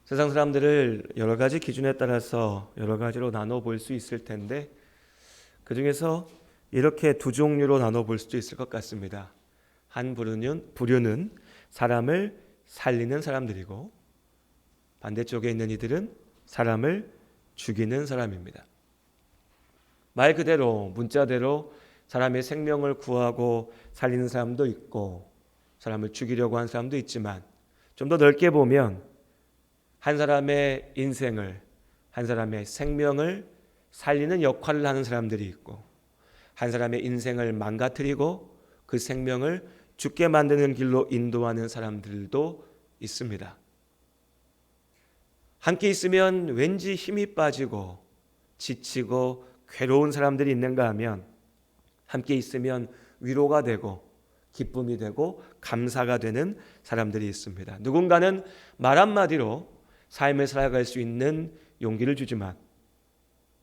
세상 사람들을 여러 가지 기준에 따라서 여러 가지로 나눠 볼 수 있을 텐데 그 중에서 이렇게 두 종류로 나눠 볼 수도 있을 것 같습니다. 한 부류는 사람을 살리는 사람들이고 반대쪽에 있는 이들은 사람을 죽이는 사람입니다. 말 그대로 문자대로 사람의 생명을 구하고 살리는 사람도 있고 사람을 죽이려고 하는 사람도 있지만 좀 더 넓게 보면 한 사람의 인생을, 한 사람의 생명을 살리는 역할을 하는 사람들이 있고 한 사람의 인생을 망가뜨리고 그 생명을 죽게 만드는 길로 인도하는 사람들도 있습니다. 함께 있으면 왠지 힘이 빠지고 지치고 괴로운 사람들이 있는가 하면 함께 있으면 위로가 되고 기쁨이 되고 감사가 되는 사람들이 있습니다. 누군가는 말 한마디로 삶을 살아갈 수 있는 용기를 주지만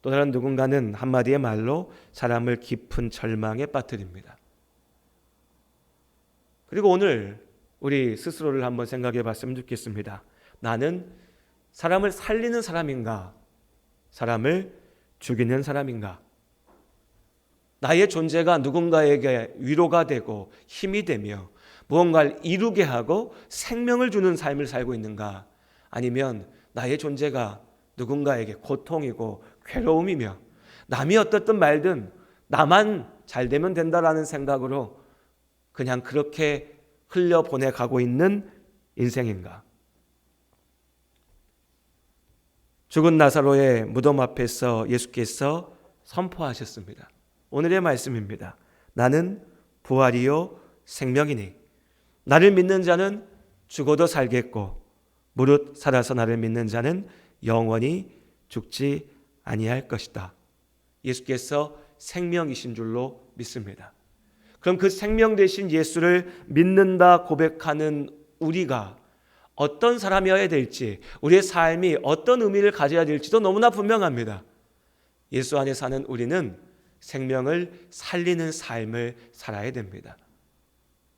또 다른 누군가는 한마디의 말로 사람을 깊은 절망에 빠뜨립니다. 그리고 오늘 우리 스스로를 한번 생각해 봤으면 좋겠습니다. 나는 사람을 살리는 사람인가? 사람을 죽이는 사람인가? 나의 존재가 누군가에게 위로가 되고 힘이 되며 무언가를 이루게 하고 생명을 주는 삶을 살고 있는가? 아니면 나의 존재가 누군가에게 고통이고 괴로움이며 남이 어떻든 말든 나만 잘 되면 된다라는 생각으로 그냥 그렇게 흘려보내가고 있는 인생인가? 죽은 나사로의 무덤 앞에서 예수께서 선포하셨습니다. 오늘의 말씀입니다. 나는 부활이요 생명이니 나를 믿는 자는 죽어도 살겠고 무릇 살아서 나를 믿는 자는 영원히 죽지 아니할 것이다. 예수께서 생명이신 줄로 믿습니다. 그럼 그 생명 되신 예수를 믿는다 고백하는 우리가 어떤 사람이어야 될지, 우리의 삶이 어떤 의미를 가져야 될지도 너무나 분명합니다. 예수 안에 사는 우리는 생명을 살리는 삶을 살아야 됩니다.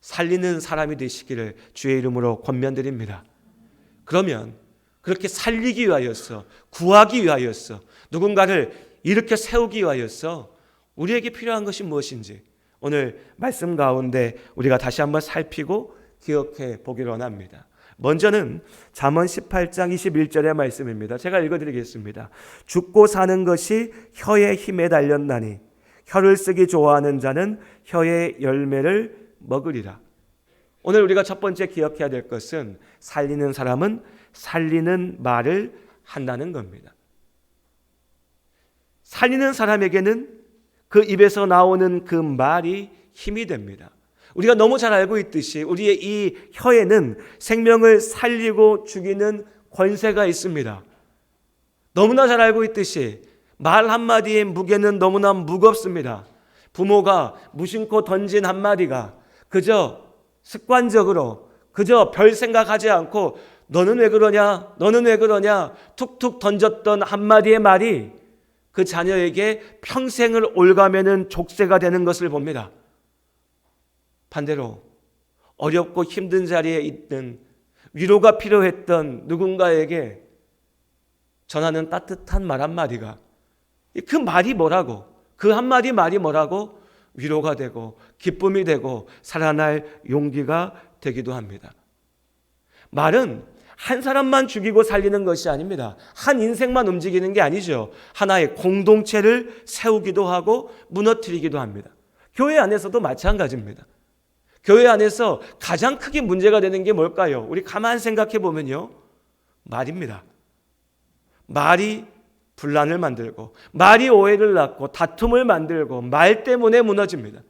살리는 사람이 되시기를 주의 이름으로 권면드립니다. 그러면 그렇게 살리기 위하여서, 구하기 위하여서, 누군가를 이렇게 세우기 위하여서 우리에게 필요한 것이 무엇인지 오늘 말씀 가운데 우리가 다시 한번 살피고 기억해 보기를 원합니다. 먼저는 잠언 18장 21절의 말씀입니다. 제가 읽어드리겠습니다. 죽고 사는 것이 혀의 힘에 달렸나니 혀를 쓰기 좋아하는 자는 혀의 열매를 먹으리라. 오늘 우리가 첫 번째 기억해야 될 것은 살리는 사람은 살리는 말을 한다는 겁니다. 살리는 사람에게는 그 입에서 나오는 그 말이 힘이 됩니다. 우리가 너무 잘 알고 있듯이 우리의 이 혀에는 생명을 살리고 죽이는 권세가 있습니다. 너무나 잘 알고 있듯이 말 한마디의 무게는 너무나 무겁습니다. 부모가 무심코 던진 한마디가 그저 습관적으로 그저 별 생각하지 않고 너는 왜 그러냐? 너는 왜 그러냐? 툭툭 던졌던 한마디의 말이 그 자녀에게 평생을 올가매는 족쇄가 되는 것을 봅니다. 반대로 어렵고 힘든 자리에 있는 위로가 필요했던 누군가에게 전하는 따뜻한 말 한마디가 그 말이 뭐라고? 그 한마디 말이 뭐라고? 위로가 되고 기쁨이 되고 살아날 용기가 되기도 합니다. 말은 한 사람만 죽이고 살리는 것이 아닙니다. 한 인생만 움직이는 게 아니죠. 하나의 공동체를 세우기도 하고 무너뜨리기도 합니다. 교회 안에서도 마찬가지입니다. 교회 안에서 가장 크게 문제가 되는 게 뭘까요? 우리 가만 생각해 보면요. 말입니다. 말이 분란을 만들고 말이 오해를 낳고 다툼을 만들고 말 때문에 무너집니다.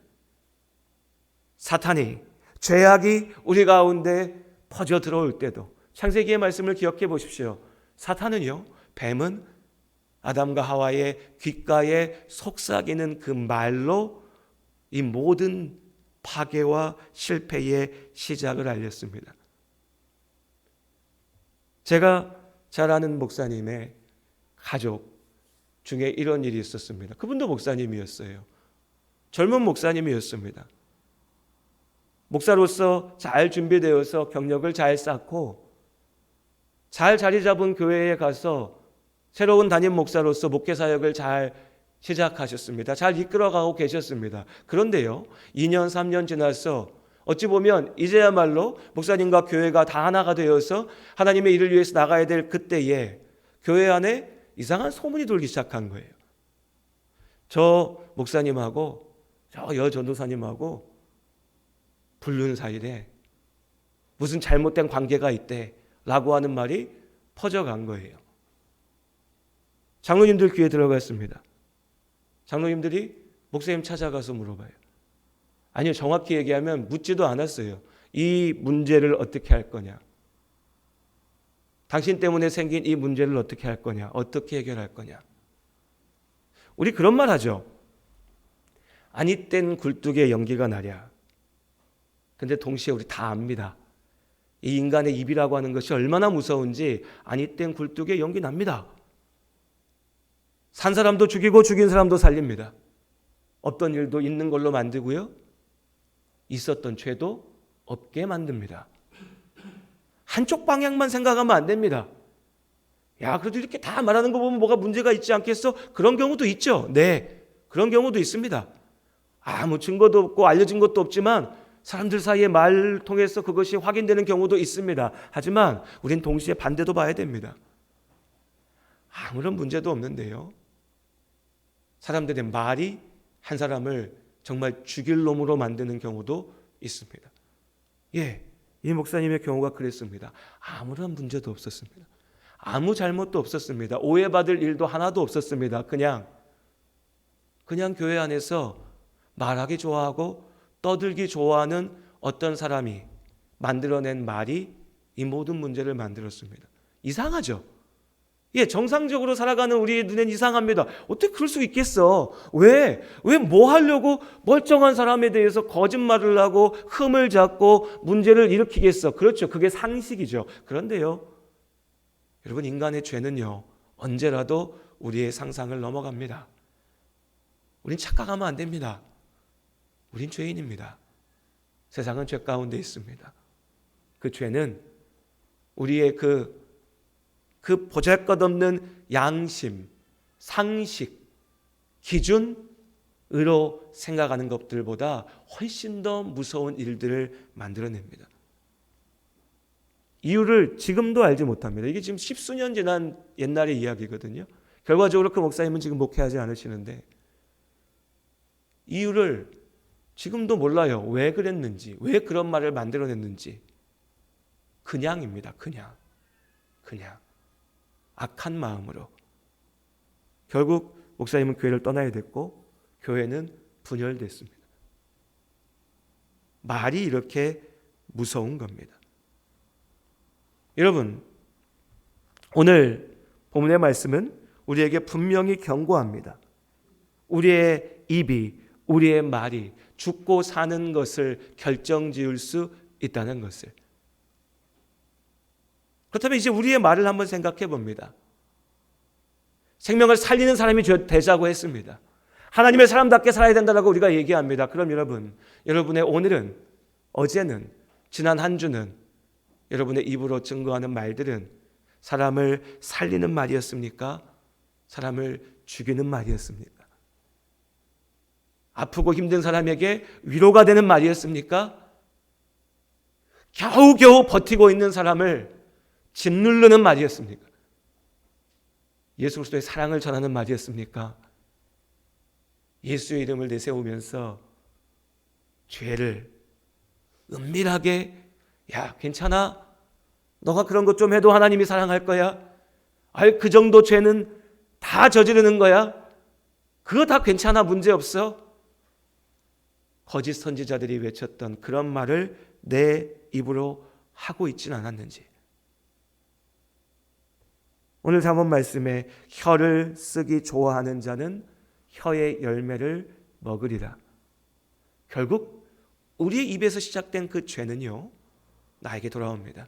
사탄이 죄악이 우리 가운데 퍼져 들어올 때도 창세기의 말씀을 기억해 보십시오. 사탄은요, 뱀은 아담과 하와의 귓가에 속삭이는 그 말로 이 모든 파괴와 실패의 시작을 알렸습니다. 제가 잘 아는 목사님의 가족 중에 이런 일이 있었습니다. 그분도 목사님이었어요. 젊은 목사님이었습니다. 목사로서 잘 준비되어서 경력을 잘 쌓고 잘 자리 잡은 교회에 가서 새로운 담임 목사로서 목회 사역을 잘 시작하셨습니다. 잘 이끌어가고 계셨습니다. 그런데요, 2년, 3년 지나서 어찌 보면 이제야말로 목사님과 교회가 다 하나가 되어서 하나님의 일을 위해서 나가야 될 그때에 교회 안에 이상한 소문이 돌기 시작한 거예요. 저 목사님하고 저 여전도사님하고 불륜 사이래, 무슨 잘못된 관계가 있대 라고 하는 말이 퍼져간 거예요. 장로님들 귀에 들어갔습니다. 장로님들이 목사님 찾아가서 물어봐요. 아니요, 정확히 얘기하면 묻지도 않았어요. 이 문제를 어떻게 할 거냐, 당신 때문에 생긴 이 문제를 어떻게 할 거냐, 어떻게 해결할 거냐. 우리 그런 말 하죠. 아니 땐 굴뚝에 연기가 나랴. 근데 동시에 우리 다 압니다. 이 인간의 입이라고 하는 것이 얼마나 무서운지 아니 땐 굴뚝에 연기 납니다. 산 사람도 죽이고 죽인 사람도 살립니다. 없던 일도 있는 걸로 만들고요, 있었던 죄도 없게 만듭니다. 한쪽 방향만 생각하면 안 됩니다. 야, 그래도 이렇게 다 말하는 거 보면 뭐가 문제가 있지 않겠어? 그런 경우도 있죠. 네, 그런 경우도 있습니다. 아무 증거도 없고 알려진 것도 없지만 사람들 사이의 말을 통해서 그것이 확인되는 경우도 있습니다. 하지만 우린 동시에 반대도 봐야 됩니다. 아무런 문제도 없는데요, 사람들의 말이 한 사람을 정말 죽일 놈으로 만드는 경우도 있습니다. 예, 이 목사님의 경우가 그랬습니다. 아무런 문제도 없었습니다. 아무 잘못도 없었습니다. 오해받을 일도 하나도 없었습니다. 그냥 교회 안에서 말하기 좋아하고 떠들기 좋아하는 어떤 사람이 만들어낸 말이 이 모든 문제를 만들었습니다. 이상하죠? 예, 정상적으로 살아가는 우리의 눈엔 이상합니다. 어떻게 그럴 수 있겠어? 왜 뭐 하려고 멀쩡한 사람에 대해서 거짓말을 하고 흠을 잡고 문제를 일으키겠어? 그렇죠. 그게 상식이죠. 그런데요, 여러분, 인간의 죄는요, 언제라도 우리의 상상을 넘어갑니다. 우린 착각하면 안 됩니다. 우린 죄인입니다. 세상은 죄 가운데 있습니다. 그 죄는 우리의 그 보잘것없는 양심, 상식, 기준으로 생각하는 것들보다 훨씬 더 무서운 일들을 만들어냅니다. 이유를 지금도 알지 못합니다. 이게 지금 십수년 지난 옛날의 이야기거든요. 결과적으로 그 목사님은 지금 목회하지 않으시는데 이유를 지금도 몰라요. 왜 그랬는지, 왜 그런 말을 만들어냈는지. 그냥입니다. 그냥 악한 마음으로. 결국 목사님은 교회를 떠나야 됐고 교회는 분열됐습니다. 말이 이렇게 무서운 겁니다. 여러분, 오늘 본문의 말씀은 우리에게 분명히 경고합니다. 우리의 입이, 우리의 말이 죽고 사는 것을 결정지을 수 있다는 것을. 그렇다면 이제 우리의 말을 한번 생각해 봅니다. 생명을 살리는 사람이 되자고 했습니다. 하나님의 사람답게 살아야 된다고 우리가 얘기합니다. 그럼 여러분의 오늘은, 어제는, 지난 한 주는 여러분의 입으로 증거하는 말들은 사람을 살리는 말이었습니까? 사람을 죽이는 말이었습니까? 아프고 힘든 사람에게 위로가 되는 말이었습니까? 겨우겨우 버티고 있는 사람을 짓누르는 말이었습니까? 예수 그리스도의 사랑을 전하는 말이었습니까? 예수의 이름을 내세우면서 죄를 은밀하게, 야, 괜찮아, 너가 그런 것 좀 해도 하나님이 사랑할 거야, 그 정도 죄는 다 저지르는 거야, 그거 다 괜찮아, 문제없어, 거짓 선지자들이 외쳤던 그런 말을 내 입으로 하고 있지는 않았는지. 오늘 잠언 말씀에 혀를 쓰기 좋아하는 자는 혀의 열매를 먹으리라. 결국 우리의 입에서 시작된 그 죄는요, 나에게 돌아옵니다.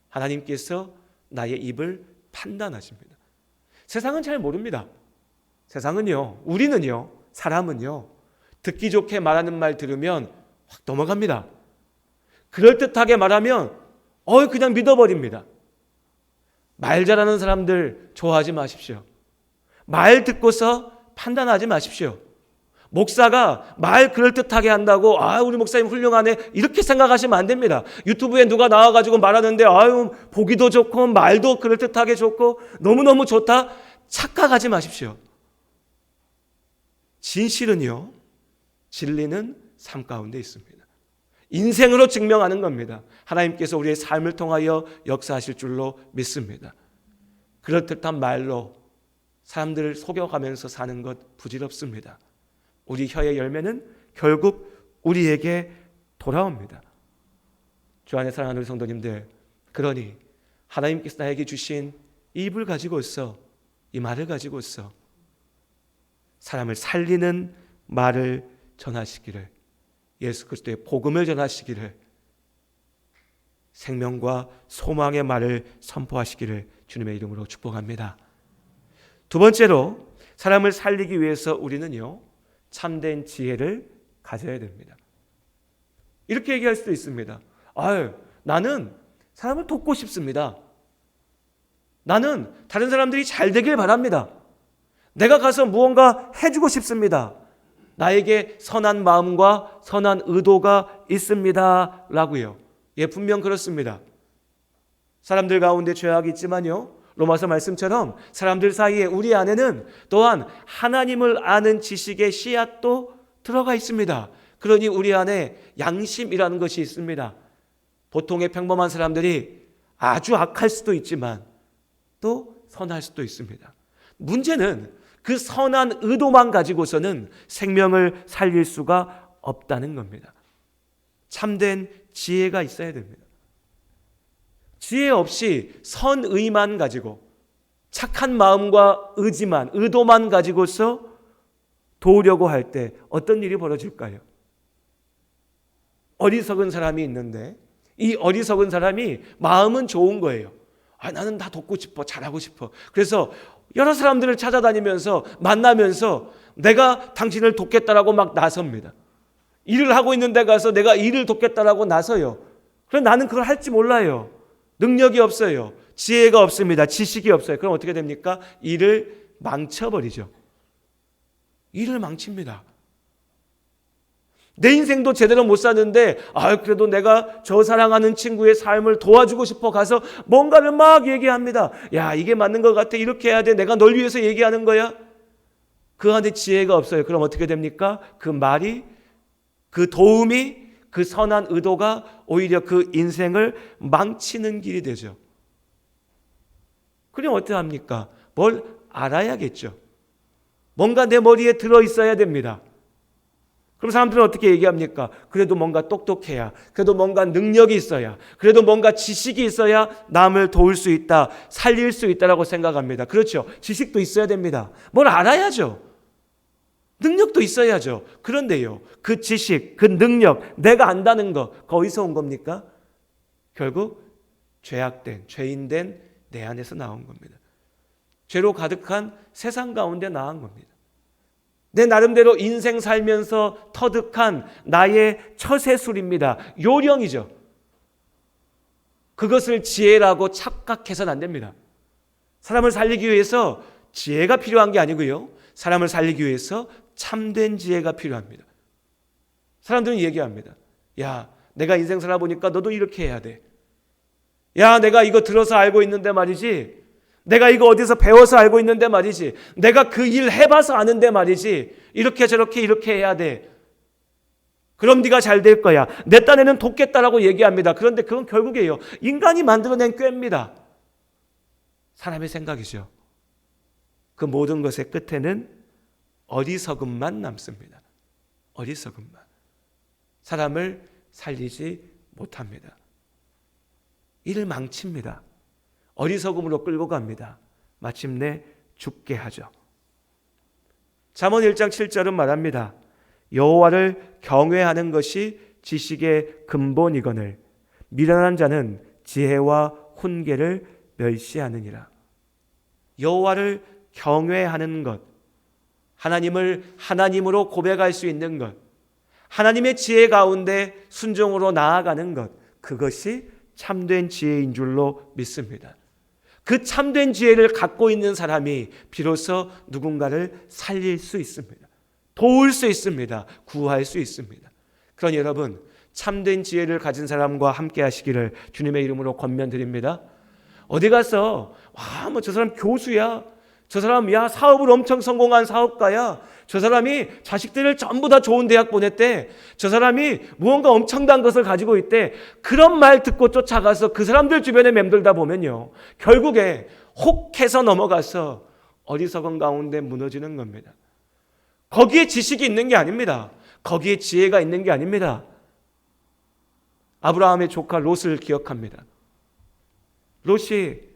하나님께서 나의 입을 판단하십니다. 세상은 잘 모릅니다. 세상은요, 우리는요, 사람은요, 듣기 좋게 말하는 말 들으면 확 넘어갑니다. 그럴듯하게 말하면 그냥 믿어버립니다. 말 잘하는 사람들 좋아하지 마십시오. 말 듣고서 판단하지 마십시오. 목사가 말 그럴듯하게 한다고 우리 목사님 훌륭하네 이렇게 생각하시면 안 됩니다. 유튜브에 누가 나와가지고 말하는데 보기도 좋고 말도 그럴듯하게 좋고 너무너무 좋다 착각하지 마십시오. 진실은요, 진리는 삶 가운데 있습니다. 인생으로 증명하는 겁니다. 하나님께서 우리의 삶을 통하여 역사하실 줄로 믿습니다. 그럴듯한 말로 사람들을 속여가면서 사는 것 부질없습니다. 우리 혀의 열매는 결국 우리에게 돌아옵니다. 주 안에 사랑하는 우리 성도님들, 그러니 하나님께서 나에게 주신 이 입을 가지고 있어, 이 말을 가지고 있어 사람을 살리는 말을 전하시기를, 예수 그리스도의 복음을 전하시기를, 생명과 소망의 말을 선포하시기를 주님의 이름으로 축복합니다. 두 번째로, 사람을 살리기 위해서 우리는요, 참된 지혜를 가져야 됩니다. 이렇게 얘기할 수도 있습니다. 나는 사람을 돕고 싶습니다. 나는 다른 사람들이 잘 되길 바랍니다. 내가 가서 무언가 해주고 싶습니다. 나에게 선한 마음과 선한 의도가 있습니다. 라고요. 분명 그렇습니다. 사람들 가운데 죄악이 있지만요, 로마서 말씀처럼 사람들 사이에 우리 안에는 또한 하나님을 아는 지식의 씨앗도 들어가 있습니다. 그러니 우리 안에 양심이라는 것이 있습니다. 보통의 평범한 사람들이 아주 악할 수도 있지만 또 선할 수도 있습니다. 문제는 그 선한 의도만 가지고서는 생명을 살릴 수가 없다는 겁니다. 참된 지혜가 있어야 됩니다. 지혜 없이 선의만 가지고 착한 마음과 의지만, 의도만 가지고서 도우려고 할 때 어떤 일이 벌어질까요? 어리석은 사람이 있는데 이 어리석은 사람이 마음은 좋은 거예요. 나는 다 돕고 싶어, 잘하고 싶어. 그래서 여러 사람들을 찾아다니면서 만나면서 내가 당신을 돕겠다라고 막 나섭니다. 일을 하고 있는 데 가서 내가 일을 돕겠다라고 나서요. 그런데 나는 그걸 할지 몰라요. 능력이 없어요. 지혜가 없습니다. 지식이 없어요. 그럼 어떻게 됩니까? 일을 망쳐버리죠. 일을 망칩니다. 내 인생도 제대로 못 사는데 그래도 내가 저 사랑하는 친구의 삶을 도와주고 싶어 가서 뭔가를 막 얘기합니다. 이게 맞는 것 같아. 이렇게 해야 돼. 내가 널 위해서 얘기하는 거야. 그 안에 지혜가 없어요. 그럼 어떻게 됩니까? 그 말이, 그 도움이, 그 선한 의도가 오히려 그 인생을 망치는 길이 되죠. 그럼 어떻게 합니까? 뭘 알아야겠죠. 뭔가 내 머리에 들어있어야 됩니다. 그럼 사람들은 어떻게 얘기합니까? 그래도 뭔가 똑똑해야, 그래도 뭔가 능력이 있어야, 그래도 뭔가 지식이 있어야 남을 도울 수 있다, 살릴 수 있다라고 생각합니다. 그렇죠. 지식도 있어야 됩니다. 뭘 알아야죠. 능력도 있어야죠. 그런데요, 그 지식, 그 능력, 내가 안다는 거 거기서 온 겁니까? 결국 죄악된, 죄인된 내 안에서 나온 겁니다. 죄로 가득한 세상 가운데 나온 겁니다. 내 나름대로 인생 살면서 터득한 나의 처세술입니다. 요령이죠. 그것을 지혜라고 착각해서는 안 됩니다. 사람을 살리기 위해서 지혜가 필요한 게 아니고요, 사람을 살리기 위해서 참된 지혜가 필요합니다. 사람들은 얘기합니다. 내가 인생 살아보니까 너도 이렇게 해야 돼. 내가 이거 들어서 알고 있는데 말이지, 내가 이거 어디서 배워서 알고 있는데 말이지, 내가 그 일 해봐서 아는데 말이지, 이렇게 저렇게 이렇게 해야 돼. 그럼 네가 잘 될 거야. 내 딴에는 돕겠다라고 얘기합니다. 그런데 그건 결국에요, 인간이 만들어낸 꾀입니다. 사람의 생각이죠. 그 모든 것의 끝에는 어리석음만 남습니다. 어리석음만. 사람을 살리지 못합니다. 이를 망칩니다. 어리석음으로 끌고 갑니다. 마침내 죽게 하죠. 잠언 1장 7절은 말합니다. 여호와를 경외하는 것이 지식의 근본이거늘 미련한 자는 지혜와 훈계를 멸시하느니라. 여호와를 경외하는 것, 하나님을 하나님으로 고백할 수 있는 것, 하나님의 지혜 가운데 순종으로 나아가는 것, 그것이 참된 지혜인 줄로 믿습니다. 그 참된 지혜를 갖고 있는 사람이 비로소 누군가를 살릴 수 있습니다. 도울 수 있습니다. 구할 수 있습니다. 그러니 여러분, 참된 지혜를 가진 사람과 함께 하시기를 주님의 이름으로 권면드립니다. 어디 가서 뭐 저 사람 교수야, 저 사람 사업을 엄청 성공한 사업가야, 저 사람이 자식들을 전부 다 좋은 대학 보냈대, 저 사람이 무언가 엄청난 것을 가지고 있대, 그런 말 듣고 쫓아가서 그 사람들 주변에 맴돌다 보면요, 결국에 혹해서 넘어가서 어리석은 가운데 무너지는 겁니다. 거기에 지식이 있는 게 아닙니다. 거기에 지혜가 있는 게 아닙니다. 아브라함의 조카 롯을 기억합니다. 롯이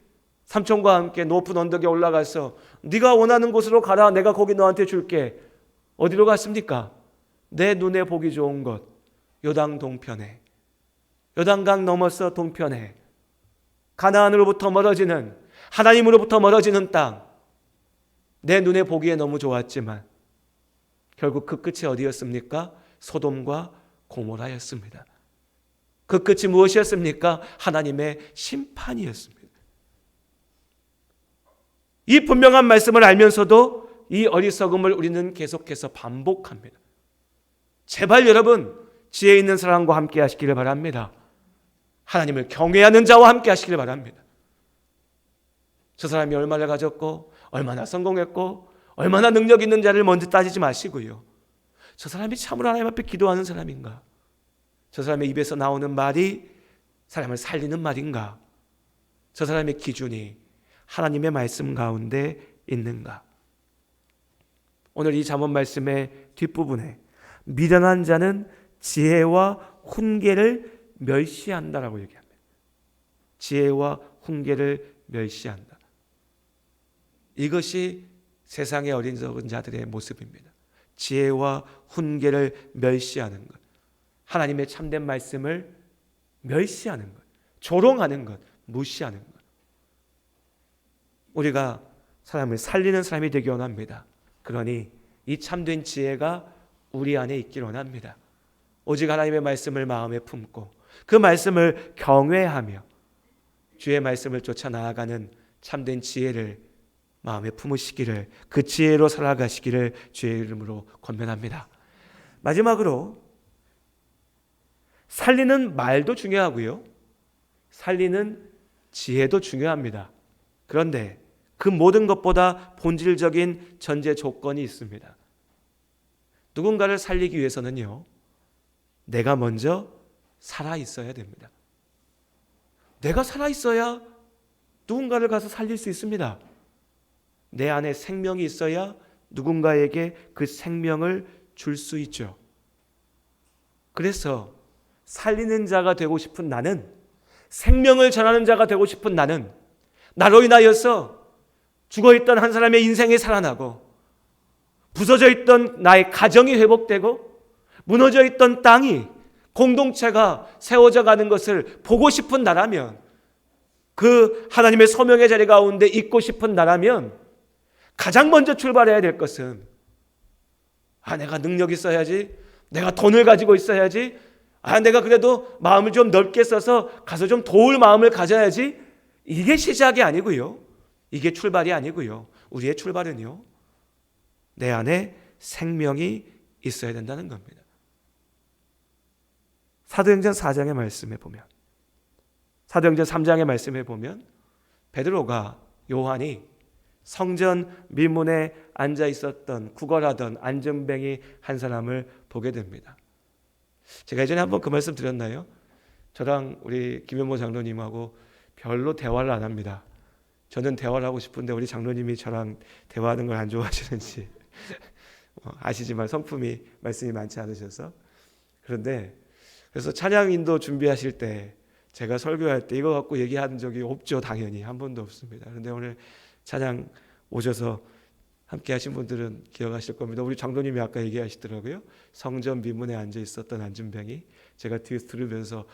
삼촌과 함께 높은 언덕에 올라가서 네가 원하는 곳으로 가라, 내가 거기 너한테 줄게. 어디로 갔습니까? 내 눈에 보기 좋은 곳, 요단 동편에, 요단강 넘어서 동편에, 가나안으로부터 멀어지는, 하나님으로부터 멀어지는 땅. 내 눈에 보기에 너무 좋았지만 결국 그 끝이 어디였습니까? 소돔과 고모라였습니다. 그 끝이 무엇이었습니까? 하나님의 심판이었습니다. 이 분명한 말씀을 알면서도 이 어리석음을 우리는 계속해서 반복합니다. 제발 여러분, 지혜 있는 사람과 함께 하시기를 바랍니다. 하나님을 경외하는 자와 함께 하시기를 바랍니다. 저 사람이 얼마나 가졌고 얼마나 성공했고 얼마나 능력 있는 자를 먼저 따지지 마시고요, 저 사람이 참으로 하나님 앞에 기도하는 사람인가? 저 사람의 입에서 나오는 말이 사람을 살리는 말인가? 저 사람의 기준이 하나님의 말씀 가운데 있는가? 오늘 이 잠언 말씀의 뒷부분에 미련한 자는 지혜와 훈계를 멸시한다라고 얘기합니다. 지혜와 훈계를 멸시한다. 이것이 세상의 어리석은 자들의 모습입니다. 지혜와 훈계를 멸시하는 것, 하나님의 참된 말씀을 멸시하는 것, 조롱하는 것, 무시하는 것. 우리가 사람을 살리는 사람이 되기 원합니다. 그러니 이 참된 지혜가 우리 안에 있기를 원합니다. 오직 하나님의 말씀을 마음에 품고 그 말씀을 경외하며 주의 말씀을 쫓아 나아가는 참된 지혜를 마음에 품으시기를, 그 지혜로 살아가시기를 주의 이름으로 권면합니다. 마지막으로 살리는 말도 중요하고요, 살리는 지혜도 중요합니다. 그런데 그 모든 것보다 본질적인 전제 조건이 있습니다. 누군가를 살리기 위해서는요, 내가 먼저 살아있어야 됩니다. 내가 살아있어야 누군가를 가서 살릴 수 있습니다. 내 안에 생명이 있어야 누군가에게 그 생명을 줄 수 있죠. 그래서 살리는 자가 되고 싶은 나는, 생명을 전하는 자가 되고 싶은 나는, 나로 인하여서 죽어있던 한 사람의 인생이 살아나고 부서져 있던 나의 가정이 회복되고 무너져 있던 땅이, 공동체가 세워져 가는 것을 보고 싶은 나라면, 그 하나님의 소명의 자리 가운데 있고 싶은 나라면 가장 먼저 출발해야 될 것은, 내가 능력이 있어야지, 내가 돈을 가지고 있어야지, 내가 그래도 마음을 좀 넓게 써서 가서 좀 도울 마음을 가져야지, 이게 시작이 아니고요, 이게 출발이 아니고요, 우리의 출발은요, 내 안에 생명이 있어야 된다는 겁니다. 사도행전 4장의 말씀에 보면, 사도행전 3장의 말씀에 보면 베드로가, 요한이 성전 밀문에 앉아 있었던, 구걸하던 안전뱅이 한 사람을 보게 됩니다. 제가 예전에 한번 그 말씀 드렸나요? 저랑 우리 김현모 장로님하고 별로 대화를 안 합니다. 저는 대화를 하고 싶은데 우리 장로님이 저랑 대화하는 걸 안 좋아하시는지 아시지만 성품이, 말씀이 많지 않으셔서. 그런데 그래서 찬양 인도 준비하실 때 제가 설교할 때 이거 갖고 얘기한 적이 없죠. 당연히 한 번도 없습니다. 그런데 오늘 찬양 오셔서 함께 하신 분들은 기억하실 겁니다. 우리 장로님이 아까 얘기하시더라고요. 성전 미문에 앉아 있었던 안준병이. 제가 뒤에서 들으면서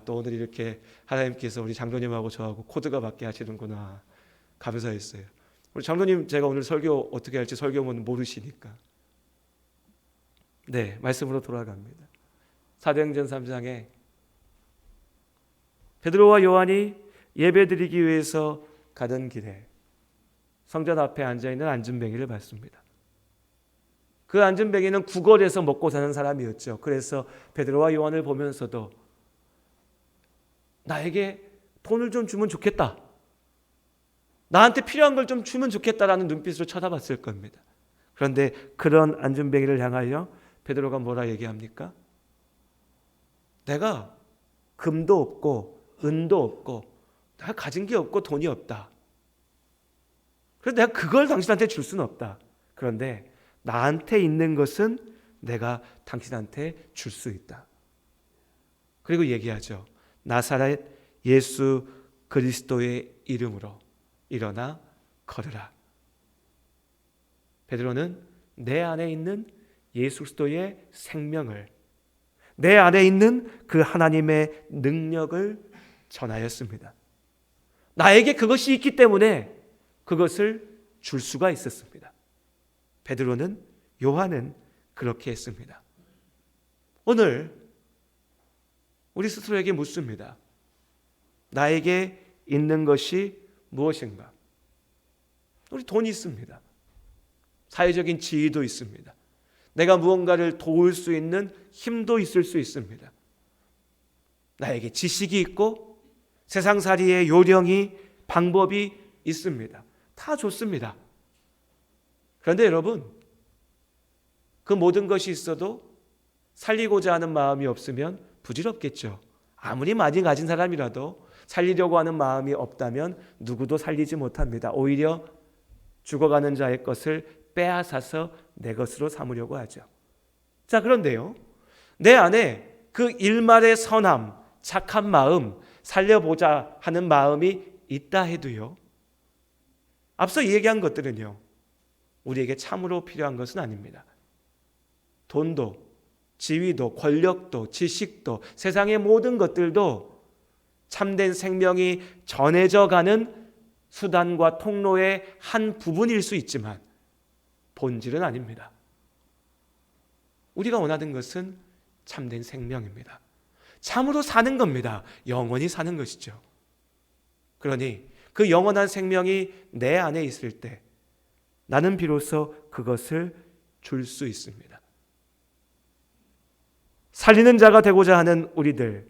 또 오늘 이렇게 하나님께서 우리 장로님하고 저하고 코드가 맞게 하시는구나 감사했어요. 우리 장로님, 제가 오늘 설교 어떻게 할지 설교문 모르시니까. 네, 말씀으로 돌아갑니다. 사도행전 3장에 베드로와 요한이 예배드리기 위해서 가던 길에 성전 앞에 앉아있는 안진뱅이를 봤습니다. 그 안진뱅이는 구걸에서 먹고 사는 사람이었죠. 그래서 베드로와 요한을 보면서도 나에게 돈을 좀 주면 좋겠다, 나한테 필요한 걸 좀 주면 좋겠다라는 눈빛으로 쳐다봤을 겁니다. 그런데 그런 안진뱅이를 향하여 베드로가 뭐라 얘기합니까? 내가 금도 없고 은도 없고 내가 가진 게 없고 돈이 없다. 그래서 내가 그걸 당신한테 줄 수는 없다. 그런데 나한테 있는 것은 내가 당신한테 줄 수 있다. 그리고 얘기하죠. 나사렛 예수 그리스도의 이름으로 일어나 걸으라. 베드로는 내 안에 있는 예수 그리스도의 생명을, 내 안에 있는 그 하나님의 능력을 전하였습니다. 나에게 그것이 있기 때문에 그것을 줄 수가 있었습니다. 베드로는, 요한은 그렇게 했습니다. 오늘 우리 스스로에게 묻습니다. 나에게 있는 것이 무엇인가? 우리 돈이 있습니다. 사회적인 지위도 있습니다. 내가 무언가를 도울 수 있는 힘도 있을 수 있습니다. 나에게 지식이 있고 세상살이의 요령이, 방법이 있습니다. 다 좋습니다. 그런데 여러분, 그 모든 것이 있어도 살리고자 하는 마음이 없으면 부질없겠죠. 아무리 많이 가진 사람이라도 살리려고 하는 마음이 없다면 누구도 살리지 못합니다. 오히려 죽어가는 자의 것을 빼앗아서 내 것으로 삼으려고 하죠. 자, 그런데요, 내 안에 그 일말의 선함, 착한 마음, 살려보자 하는 마음이 있다 해도요, 앞서 얘기한 것들은요, 우리에게 참으로 필요한 것은 아닙니다. 돈도, 지위도, 권력도, 지식도, 세상의 모든 것들도 참된 생명이 전해져 가는 수단과 통로의 한 부분일 수 있지만 본질은 아닙니다. 우리가 원하는 것은 참된 생명입니다. 참으로 사는 겁니다. 영원히 사는 것이죠. 그러니 그 영원한 생명이 내 안에 있을 때 나는 비로소 그것을 줄 수 있습니다. 살리는 자가 되고자 하는 우리들,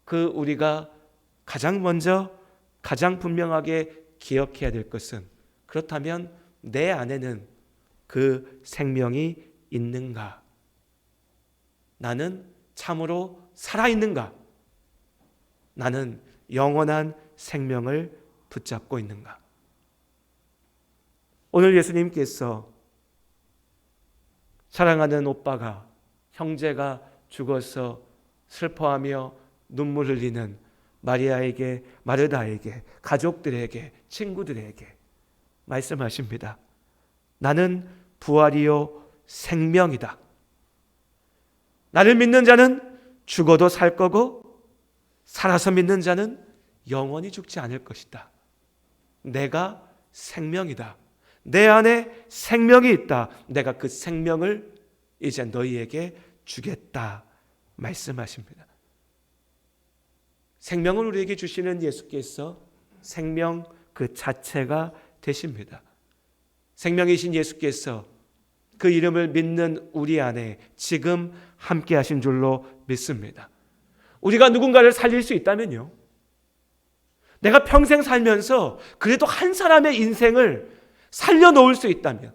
그 우리가 가장 먼저, 가장 분명하게 기억해야 될 것은, 그렇다면 내 안에는 그 생명이 있는가? 나는 참으로 살아있는가? 나는 영원한 생명을 붙잡고 있는가? 오늘 예수님께서 사랑하는 오빠가, 형제가 죽어서 슬퍼하며 눈물 흘리는 마리아에게, 마르다에게, 가족들에게, 친구들에게 말씀하십니다. 나는 부활이요 생명이다. 나를 믿는 자는 죽어도 살 거고 살아서 믿는 자는 영원히 죽지 않을 것이다. 내가 생명이다. 내 안에 생명이 있다. 내가 그 생명을 이제 너희에게 주겠다 말씀하십니다. 생명을 우리에게 주시는 예수께서 생명 그 자체가 되십니다. 생명이신 예수께서 그 이름을 믿는 우리 안에 지금 함께 하신 줄로 믿습니다. 우리가 누군가를 살릴 수 있다면요, 내가 평생 살면서 그래도 한 사람의 인생을 살려놓을 수 있다면,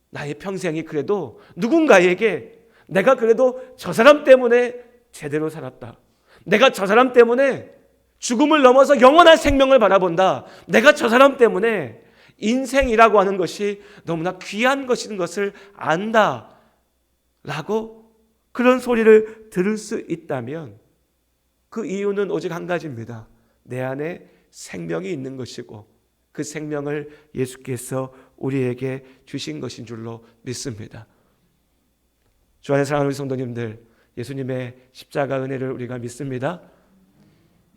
나의 평생이 그래도 누군가에게 내가 그래도 저 사람 때문에 제대로 살았다, 내가 저 사람 때문에 죽음을 넘어서 영원한 생명을 바라본다, 내가 저 사람 때문에 인생이라고 하는 것이 너무나 귀한 것인 것을 안다 라고 그런 소리를 들을 수 있다면, 그 이유는 오직 한 가지입니다. 내 안에 생명이 있는 것이고 그 생명을 예수께서 우리에게 주신 것인 줄로 믿습니다. 주 안에 사랑하는 우리 성도님들, 예수님의 십자가 은혜를 우리가 믿습니다.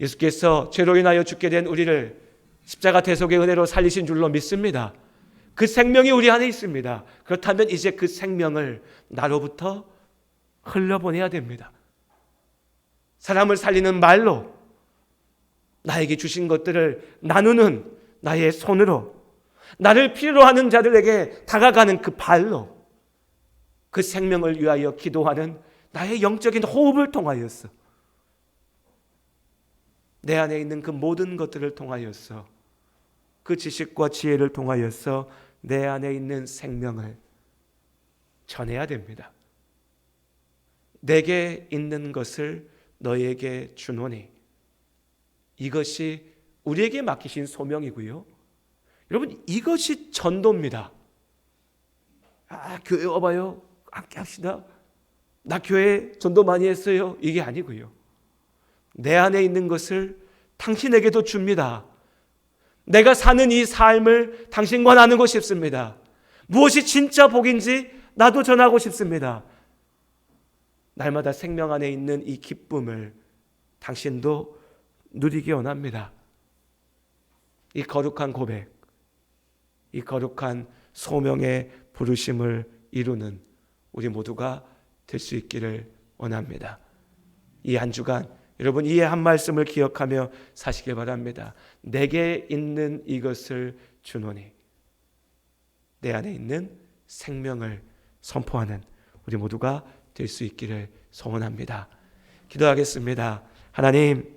예수께서 죄로 인하여 죽게 된 우리를 십자가 대속의 은혜로 살리신 줄로 믿습니다. 그 생명이 우리 안에 있습니다. 그렇다면 이제 그 생명을 나로부터 흘려보내야 됩니다. 사람을 살리는 말로, 나에게 주신 것들을 나누는 나의 손으로, 나를 필요로 하는 자들에게 다가가는 그 발로, 그 생명을 위하여 기도하는 나의 영적인 호흡을 통하여서, 내 안에 있는 그 모든 것들을 통하여서, 그 지식과 지혜를 통하여서 내 안에 있는 생명을 전해야 됩니다. 내게 있는 것을 너에게 주노니, 이것이 우리에게 맡기신 소명이고요. 여러분, 이것이 전도입니다. 교회 와봐요, 함께 합시다, 나 교회 전도 많이 했어요, 이게 아니고요. 내 안에 있는 것을 당신에게도 줍니다. 내가 사는 이 삶을 당신과 나누고 싶습니다. 무엇이 진짜 복인지 나도 전하고 싶습니다. 날마다 생명 안에 있는 이 기쁨을 당신도 누리기 원합니다. 이 거룩한 고백, 이 거룩한 소명의 부르심을 이루는 우리 모두가 될 수 있기를 원합니다. 이 한 주간 여러분, 이 한 말씀을 기억하며 사시길 바랍니다. 내게 있는 이것을 주노니, 내 안에 있는 생명을 선포하는 우리 모두가 될 수 있기를 소원합니다. 기도하겠습니다. 하나님,